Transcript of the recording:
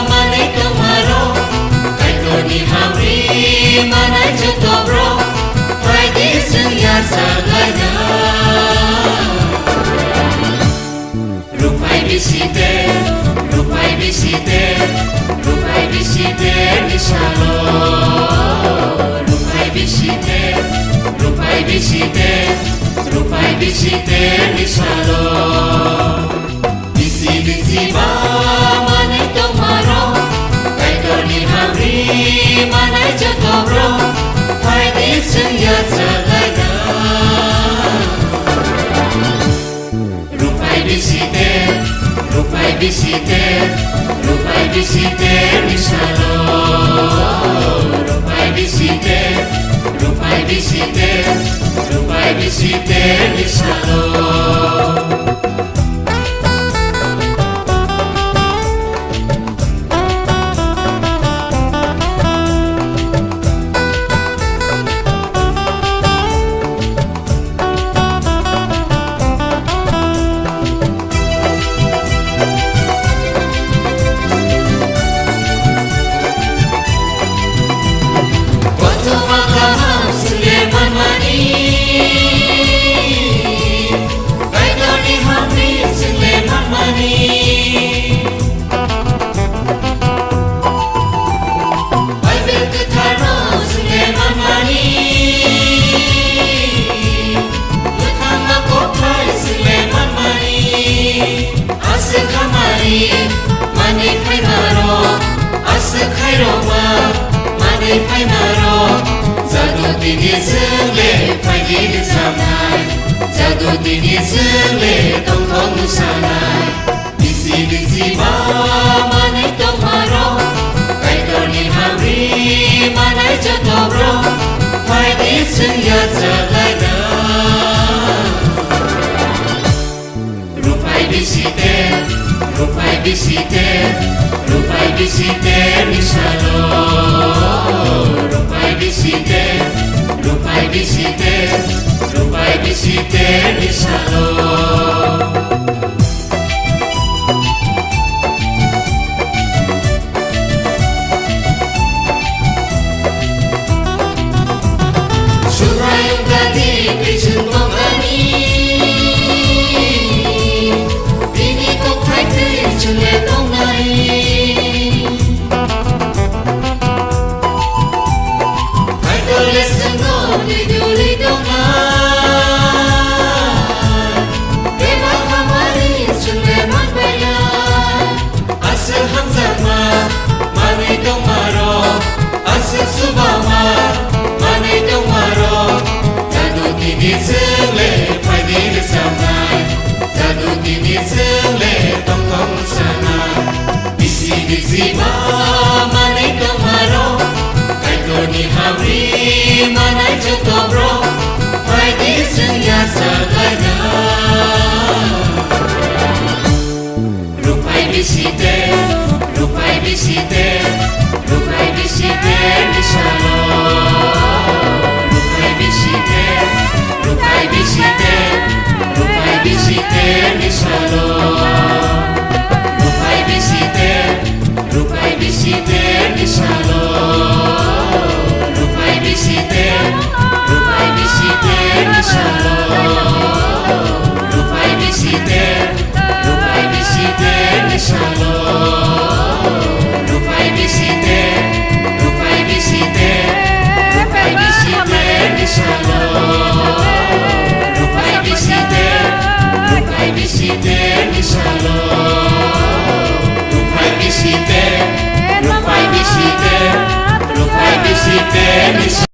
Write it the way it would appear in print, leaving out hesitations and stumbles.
Mane tomaro Kaitoni hamri Mana jutobro Haidi sengya salaya Rupai bisite Nisalo Rupai bisite Nisalo Bisi ba Mane tomaro Kaitoni hamri Mana jutobro Haidi sengya salaya Rupai bisite Nisalo Rupai bisite Nisalo Mane khaimaro as khairoma mane khaimaro jadu dini sele phagil samai jadu dini sele tongthong sanai bisi ba mane tomaro kaitoni hamri mane jotobro phagil sengya jalaya Rupai bisite Nisalo Rupai bisite Nisalo Surayung gadi Bijun Bongani Bini kok thai Chule tongai Hai dole sengo Liduli tongai Deva hamari Chule manbaya Asal hamzama Mane tomaro Asal subama Mane tomaro Jadu dini sele Pagil samai Jadu dini sele Tongtong sanai Bisi ba Mane tomaro Kaitoni hamri Mana jutobro Haidi sengya salaya Rupai bisite Nisalo Rupai bisite Nisalo Rupai bisite Nisalo Rupai bisite Nisalo Rupai bisite Nisalo Rupai bisite Nisalo Rupai bisite Nisalo Rupai bisite Nisalo